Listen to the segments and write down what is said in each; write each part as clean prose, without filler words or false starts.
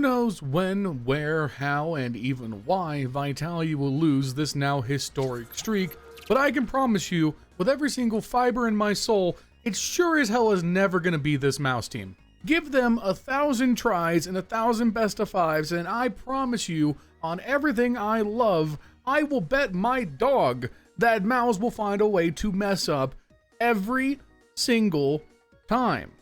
knows when, where, how, and even why Vitality will lose this now historic streak, but I can promise you, with every single fiber in my soul, it sure as hell is never gonna be this MOUZ team. Give them 1,000 tries and 1,000 best of fives, and I promise you, on everything I love, I will bet my dog that MOUZ will find a way to mess up every single time.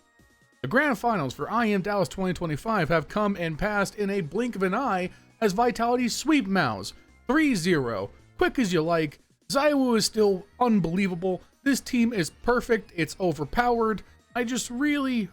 The grand finals for IEM Dallas 2025 have come and passed in a blink of an eye as Vitality sweep MOUZ 3-0. Quick as you like. ZywOo is still unbelievable. This team is perfect. It's overpowered. I just really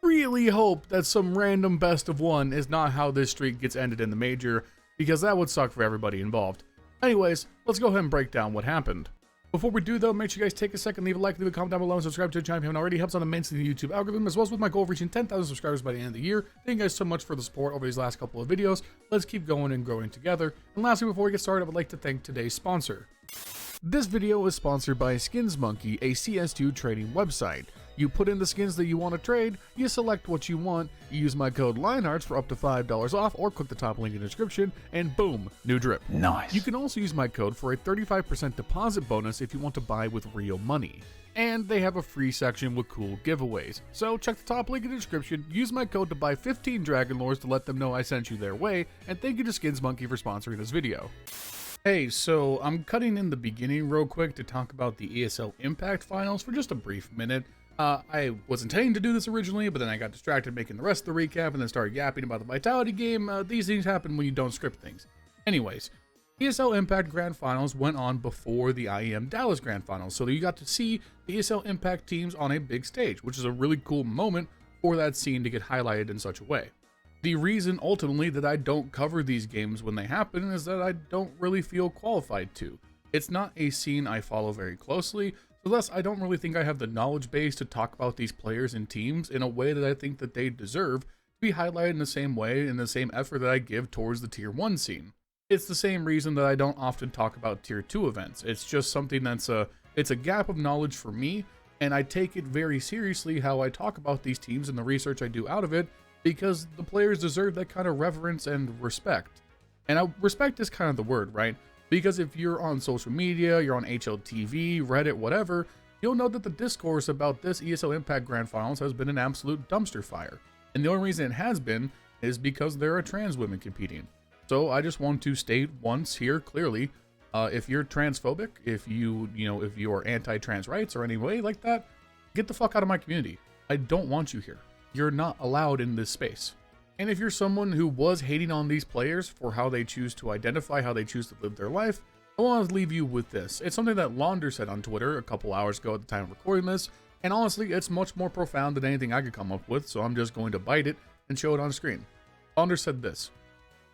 hope that some random best of one is not how this streak gets ended in the major, because that would suck for everybody involved. Anyways, let's go ahead and break down what happened. Before we do though, make sure you guys take a second, leave a like, leave a comment down below, and subscribe to the channel if you haven't already. Helps out immensely the YouTube algorithm, as well as with my goal of reaching 10,000 subscribers by the end of the year. Thank you guys so much for the support over these last couple of videos. Let's keep going and growing together. And lastly, before we get started, I would like to thank today's sponsor. This video is sponsored by SkinsMonkey, a CS2 trading website. You put in the skins that you want to trade, you select what you want, you use my code LionHeartZ for up to $5 off, or click the top link in the description, and boom, new drip. Nice. You can also use my code for a 35% deposit bonus if you want to buy with real money. And they have a free section with cool giveaways. So check the top link in the description, use my code to buy 15 Dragon Lores to let them know I sent you their way, and thank you to SkinsMonkey for sponsoring this video. Hey, so I'm cutting in the beginning real quick to talk about the ESL Impact Finals for just a brief minute. I was intending to do this originally, but then I got distracted making the rest of the recap and then started yapping about the Vitality game. These things happen when you don't script things. Anyways, ESL Impact Grand Finals went on before the IEM Dallas Grand Finals, so you got to see the ESL Impact teams on a big stage, which is a really cool moment for that scene to get highlighted in such a way. The reason ultimately that I don't cover these games when they happen is that I don't really feel qualified to. It's not a scene I follow very closely, so thus I don't really think I have the knowledge base to talk about these players and teams in a way that I think that they deserve to be highlighted in the same way, in the same effort that I give towards the Tier 1 scene. It's the same reason that I don't often talk about Tier 2 events. It's just something it's a gap of knowledge for me, and I take it very seriously how I talk about these teams and the research I do out of it, because the players deserve that kind of reverence and respect. And respect is kind of the word, right? Because if you're on social media, you're on HLTV, Reddit, whatever, you'll know that the discourse about this ESL Impact Grand Finals has been an absolute dumpster fire. And the only reason it has been is because there are trans women competing. So I just want to state once here clearly, if you're transphobic, if you are anti-trans rights or any way like that, get the fuck out of my community. I don't want you here. You're not allowed in this space. And if you're someone who was hating on these players for how they choose to identify, how they choose to live their life, I want to leave you with this. It's something that Launder said on Twitter a couple hours ago at the time of recording this, and honestly, it's much more profound than anything I could come up with, so I'm just going to bite it and show it on screen. Launder said this: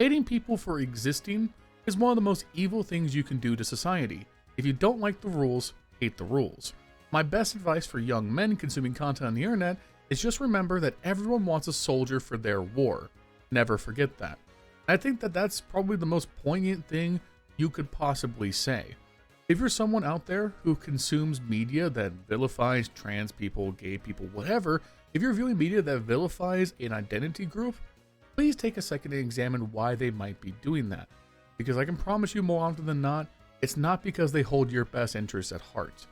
hating people for existing is one of the most evil things you can do to society. If you don't like the rules, hate the rules. My best advice for young men consuming content on the internet is just remember that everyone wants a soldier for their war. Never forget that. I think that that's probably the most poignant thing you could possibly say. If you're someone out there who consumes media that vilifies trans people, gay people, whatever, if you're viewing media that vilifies an identity group, please take a second to examine why they might be doing that. Because I can promise you more often than not, it's not because they hold your best interests at heart.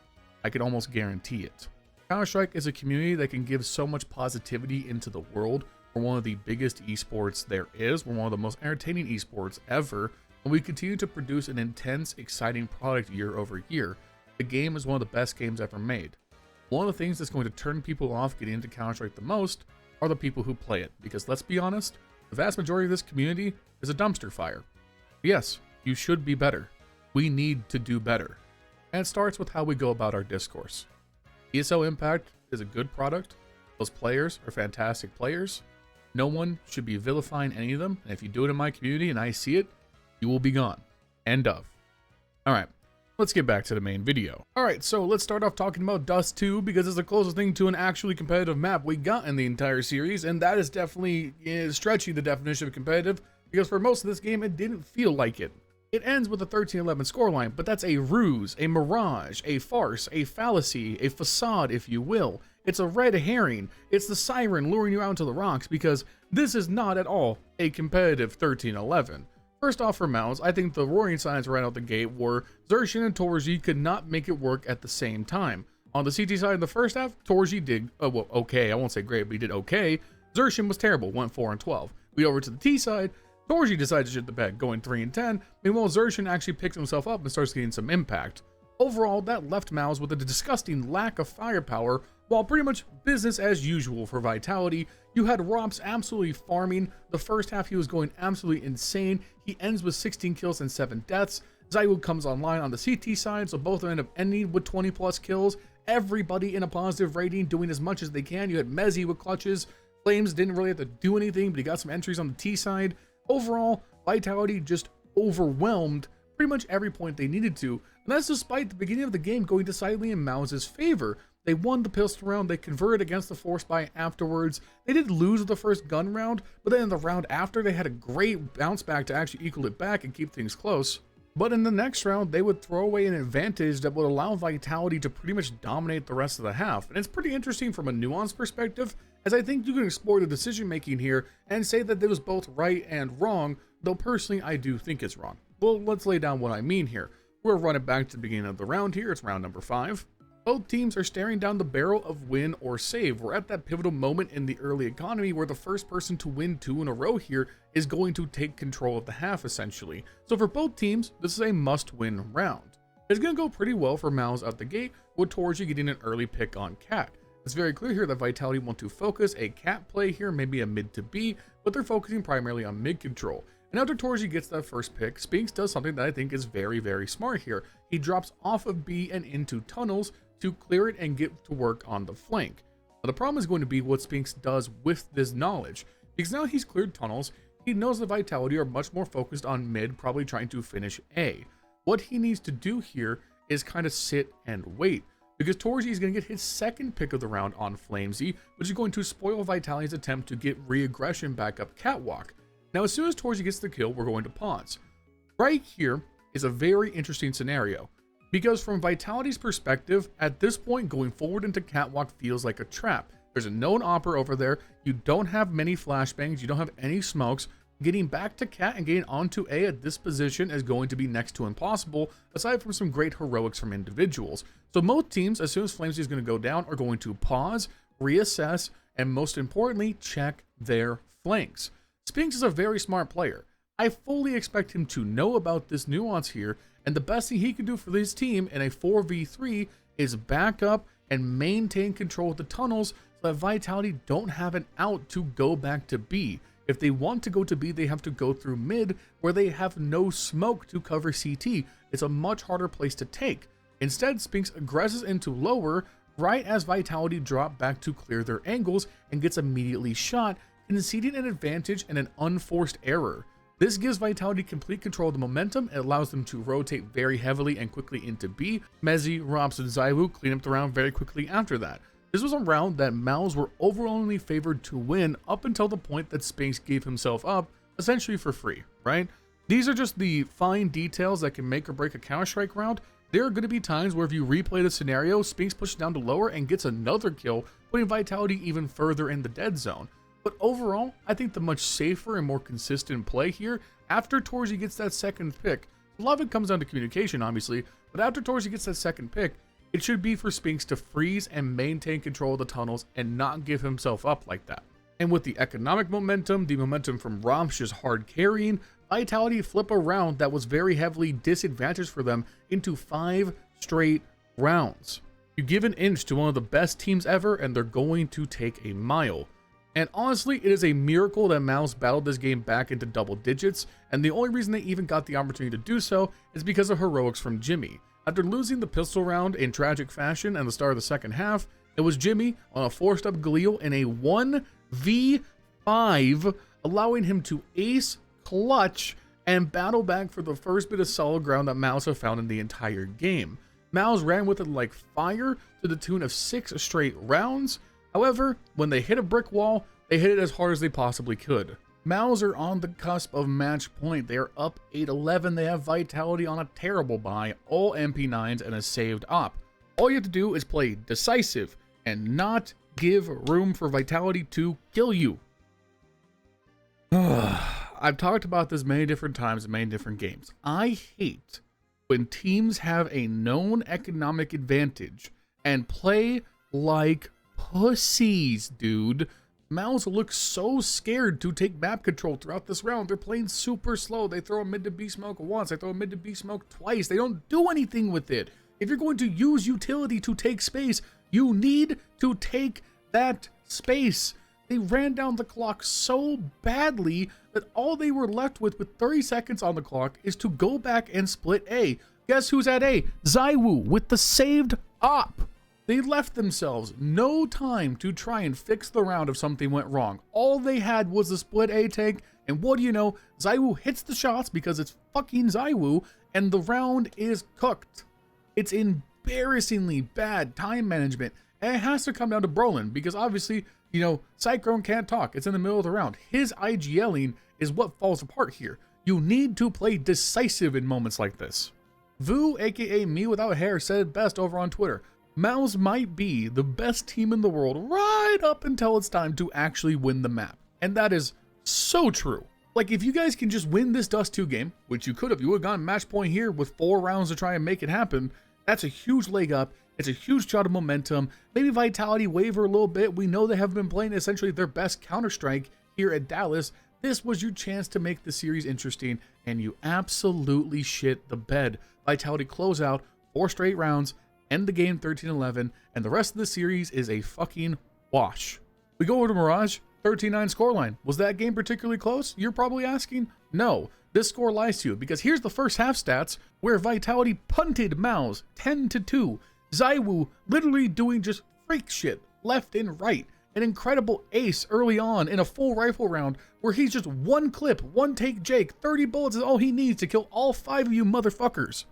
I can almost guarantee it. Counter-Strike is a community that can give so much positivity into the world. We're one of the biggest esports there is. We're one of the most entertaining esports ever. And we continue to produce an intense, exciting product year over year. The game is one of the best games ever made. One of the things that's going to turn people off getting into Counter-Strike the most are the people who play it. Because let's be honest, the vast majority of this community is a dumpster fire. Yes, you should be better. We need to do better. And it starts with how we go about our discourse. ESL Impact is a good product. Those players are fantastic players. No one should be vilifying any of them. And if you do it in my community and I see it, you will be gone. End of. Alright, let's get back to the main video. Alright, so let's start off talking about Dust 2 because it's the closest thing to an actually competitive map we got in the entire series. And that is definitely stretching the definition of competitive because for most of this game, it didn't feel like it. It ends with a 13-11 scoreline, but that's a ruse, a mirage, a farce, a fallacy, a facade, if you will. It's a red herring. It's the siren luring you out to the rocks, because this is not at all a competitive 13-11. First off, for MOUZ, I think the roaring signs right out the gate were Xerxin and Torji could not make it work at the same time. On the CT side in the first half, Torji did, well, okay, I won't say great, but he did okay. Xerxin was terrible, went 4-12. We over to the T side, Torji decided to shit the bed, going 3-10. Meanwhile, Xerxin actually picks himself up and starts getting some impact. Overall, that left MOUZ with a disgusting lack of firepower, while pretty much business as usual for Vitality. You had Rops absolutely farming. The first half he was going absolutely insane. He ends with 16 kills and 7 deaths. ZywOo comes online on the CT side, so both end up ending with 20 plus kills. Everybody in a positive rating doing as much as they can. You had Mezzy with clutches. Flames didn't really have to do anything, but he got some entries on the T side. Overall, Vitality just overwhelmed pretty much every point they needed to, and that's despite the beginning of the game going decidedly in MOUZ's favor. They won the pistol round, they converted against the force buy afterwards. They did lose the first gun round, but then in the round after, they had a great bounce back to actually equal it back and keep things close. But in the next round, they would throw away an advantage that would allow Vitality to pretty much dominate the rest of the half. And it's pretty interesting from a nuance perspective, as I think you can explore the decision making here and say that it was both right and wrong, though personally I do think it's wrong. Well, let's lay down what I mean here. We're running back to the beginning of the round here. It's round number 5. Both teams are staring down the barrel of win or save. We're at that pivotal moment in the early economy where the first person to win 2 in a row here is going to take control of the half, essentially. So for both teams, this is a must-win round. It's going to go pretty well for MOUZ out the gate, with Torji getting an early pick on Cat. It's very clear here that Vitality want to focus a Cat play here, maybe a mid to B, but they're focusing primarily on mid control. And after Torji gets that first pick, Spinks does something that I think is very, very smart here. He drops off of B and into tunnels to clear it and get to work on the flank. Now, the problem is going to be what Spinks does with this knowledge, because now he's cleared tunnels, he knows that Vitality are much more focused on mid, probably trying to finish A. What he needs to do here is kind of sit and wait, because Torji is going to get his second pick of the round on Flamesy, which is going to spoil Vitality's attempt to get re-aggression back up Catwalk. Now, as soon as Torji gets the kill, we're going to pause. Right here is a very interesting scenario, because from Vitality's perspective, at this point, going forward into Catwalk feels like a trap. There's a known opper over there, you don't have many flashbangs, you don't have any smokes. Getting back to Cat and getting onto A at this position is going to be next to impossible, aside from some great heroics from individuals. So most teams, as soon as Flamesy is going to go down, are going to pause, reassess, and most importantly, check their flanks. Spinks is a very smart player. I fully expect him to know about this nuance here, and the best thing he can do for this team in a 4v3 is back up and maintain control of the tunnels so that Vitality don't have an out to go back to B. If they want to go to B, they have to go through mid, where they have no smoke to cover CT. It's a much harder place to take. Instead, Spinks aggresses into lower right as Vitality drop back to clear their angles and gets immediately shot, conceding an advantage and an unforced error. This gives Vitality complete control of the momentum. It allows them to rotate very heavily and quickly into B. Mezzy, Rops, and ZywOo clean up the round very quickly after that. This was a round that MOUZ were overwhelmingly favored to win up until the point that Spinks gave himself up, essentially for free, right? These are just the fine details that can make or break a Counter-Strike round. There are going to be times where if you replay the scenario, Spinks pushes down to lower and gets another kill, putting Vitality even further in the dead zone. But overall, I think the much safer and more consistent play here, after Torji gets that second pick, a lot of it comes down to communication, obviously, but after Torji gets that second pick, it should be for Spinks to freeze and maintain control of the tunnels and not give himself up like that. And with the economic momentum, the momentum from Rops just hard carrying, Vitality flip a round that was very heavily disadvantaged for them into 5 straight rounds. You give an inch to one of the best teams ever, and they're going to take a mile. And honestly, it is a miracle that MOUZ battled this game back into double digits, and the only reason they even got the opportunity to do so is because of heroics from Jimmy. After losing the pistol round in tragic fashion at the start of the second half, it was Jimmy on a forced up Galil in a 1v5, allowing him to ace, clutch, and battle back for the first bit of solid ground that MOUZ have found in the entire game. MOUZ ran with it like fire to the tune of 6 straight rounds. However, when they hit a brick wall, they hit it as hard as they possibly could. MOUZ are on the cusp of match point. They are up 8-11. They have Vitality on a terrible buy, all MP9s and a saved op. All you have to do is play decisive and not give room for Vitality to kill you. I've talked about this many different times in many different games. I hate when teams have a known economic advantage and play like pussies, dude. MOUZ looks so scared to take map control throughout this round. They're playing super slow. They throw a mid to B smoke once. They throw a mid to B smoke twice. They don't do anything with it. If you're going to use utility to take space, you need to take that space. They ran down the clock so badly that all they were left with 30 seconds on the clock is to go back and split A. Guess who's at A? ZywOo with the saved op. They left themselves no time to try and fix the round if something went wrong. All they had was a split A tank, and what do you know? ZywOo hits the shots because it's fucking ZywOo, and the round is cooked. It's embarrassingly bad time management, and it has to come down to Brolin because obviously, you know, Cyclone can't talk. It's in the middle of the round. His IGLing is what falls apart here. You need to play decisive in moments like this. Vu, aka Me Without Hair, said it best over on Twitter. MOUZ might be the best team in the world right up until it's time to actually win the map. And that is so true. Like, if you guys can just win this Dust 2 game, which you could have, you would have gotten match point here with 4 rounds to try and make it happen. That's a huge leg up. It's a huge shot of momentum. Maybe Vitality waver a little bit. We know they have been playing essentially their best Counter-Strike here at Dallas. This was your chance to make the series interesting, and you absolutely shit the bed. Vitality close out 4 straight rounds, end the game 13-11, and the rest of the series is a fucking wash. We go over to Mirage, 13-9 scoreline. Was that game particularly close? You're probably asking. No, this score lies to you, because here's the first half stats where Vitality punted MOUZ 10-2. ZywOo literally doing just freak shit left and right. An incredible ace early on in a full rifle round where he's just one clip, one take Jake, 30 bullets is all he needs to kill all 5 of you motherfuckers.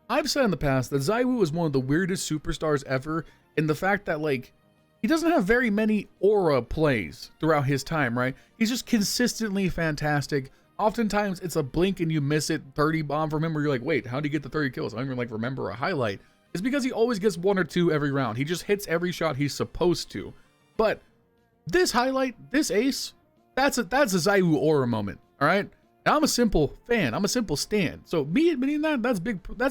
I've said in the past that ZywOo is one of the weirdest superstars ever in the fact that, like, he doesn't have very many aura plays throughout his time, right? He's just consistently fantastic. Oftentimes it's a blink and you miss it, 30 bomb from him where you're like, wait, how did he get the 30 kills? I don't even like remember a highlight. It's because he always gets 1 or 2 every round. He just hits every shot he's supposed to. But this highlight, this ace, that's a ZywOo aura moment, all right? And I'm a simple fan. I'm a simple stan. So me admitting that, that's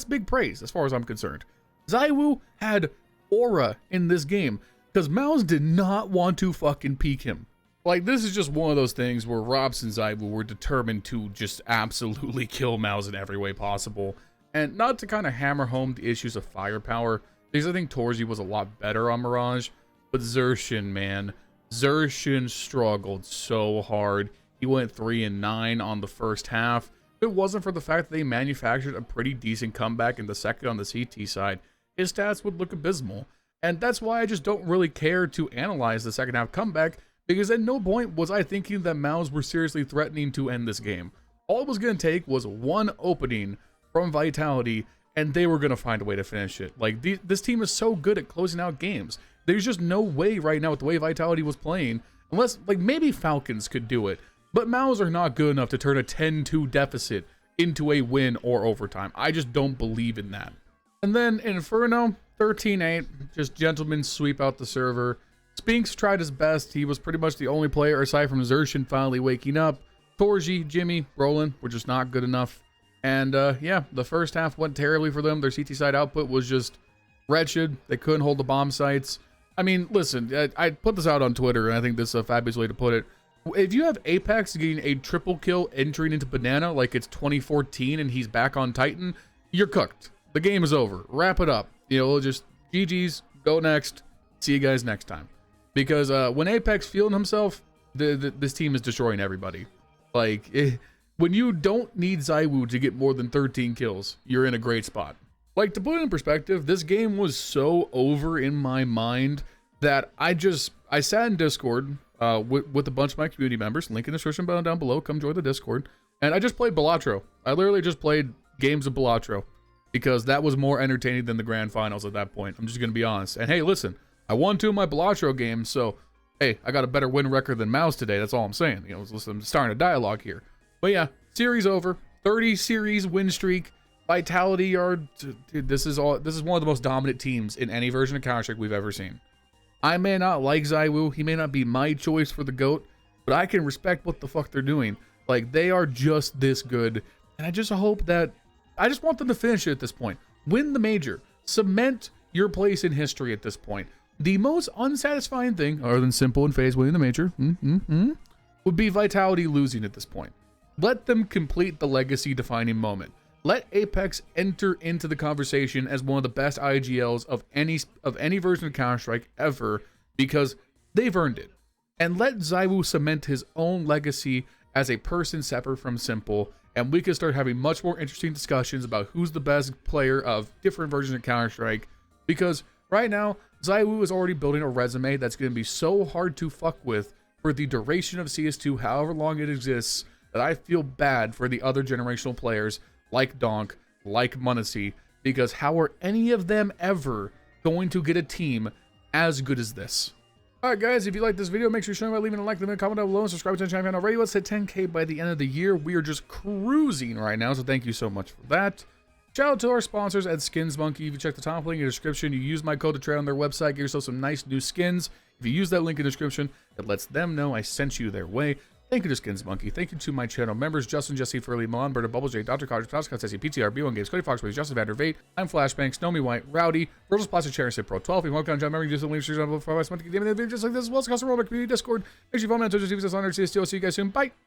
big praise as far as I'm concerned. ZywOo had aura in this game because MOUZ did not want to fucking peek him. Like, this is just one of those things where Robs and ZywOo were determined to just absolutely kill MOUZ in every way possible. And not to kind of hammer home the issues of firepower, because I think Torji was a lot better on Mirage, but Xerxin, man, Xerxin struggled so hard. He went 3-9 on the first half. If it wasn't for the fact that they manufactured a pretty decent comeback in the second on the CT side, his stats would look abysmal. And that's why I just don't really care to analyze the second half comeback, because at no point was I thinking that MOUZ were seriously threatening to end this game. All it was going to take was one opening from Vitality, and they were going to find a way to finish it. Like, this team is so good at closing out games. There's just no way right now with the way Vitality was playing, unless, like, maybe Falcons could do it. But MOUZ are not good enough to turn a 10-2 deficit into a win or overtime. I just don't believe in that. And then Inferno, 13-8, just gentlemen sweep out the server. Spinks tried his best. He was pretty much the only player aside from Xerxin finally waking up. Torji, Jimmy, Brolin were just not good enough. And yeah, the first half went terribly for them. Their CT side output was just wretched. They couldn't hold the bomb sites. I mean, listen, I put this out on Twitter, and I think this is a fabulous way to put it. If you have Apex getting a triple kill entering into Banana like it's 2014 and he's back on Titan, you're cooked. The game is over. Wrap it up. You know, just GG's, go next. See you guys next time. Because when Apex feeling himself, this team is destroying everybody. Like, when you don't need ZywOo to get more than 13 kills, you're in a great spot. Like, to put it in perspective, this game was so over in my mind that I sat in Discord with a bunch of my community members. Link in the description down below. Come join the Discord. And I just played Balatro. I literally just played games of Balatro because that was more entertaining than the grand finals at that point. I'm just going to be honest. And hey, listen, I won 2 of my Balatro games, so hey, I got a better win record than MOUZ today. That's all I'm saying. You know, listen, I'm starting a dialogue here. But yeah, series over. 30 series win streak. Vitality are, dude, this is one of the most dominant teams in any version of Counter-Strike we've ever seen. I may not like ZywOo, he may not be my choice for the GOAT, but I can respect what the fuck they're doing. Like, they are just this good, and I just hope that, I just want them to finish it at this point. Win the major. Cement your place in history at this point. The most unsatisfying thing, other than Simple and FaZe winning the major, would be Vitality losing at this point. Let them complete the legacy-defining moment. Let Apex enter into the conversation as one of the best IGLs of any version of Counter-Strike ever, because they've earned it. And let ZywOo cement his own legacy as a person separate from Simple, and we can start having much more interesting discussions about who's the best player of different versions of Counter-Strike, because right now, ZywOo is already building a resume that's going to be so hard to fuck with for the duration of CS2, however long it exists, that I feel bad for the other generational players like Donk, like m0NESY, because how are any of them ever going to get a team as good as this? Alright guys, if you like this video, make sure you're showing by leaving a like, leaving a comment down below, and subscribe to the channel if you haven't already. Let's hit 10K by the end of the year. We are just cruising right now, so thank you so much for that. Shout out to our sponsors at Skins Monkey. If you check the top link in the description, you use my code to trade on their website, get yourself some nice new skins. If you use that link in the description, it lets them know I sent you their way. Thank you to Skins Monkey. Thank you to my channel members, Justin, JesseTiv, Milan Berta, Bubblesj, Dr. Cocktor, Patatas Kaftesi, PTR, B1 Games, Cody Foxworthy, Justin Vegt, I'm Flashbang, Snowy White, Rowdy, Vergil'sPlasticChair, and Pro 12. If you want to join members, just link to the video just like this, as well as custom roller community Discord. Make sure you follow me on Twitter, TV, on our CS2. See you guys soon. Bye.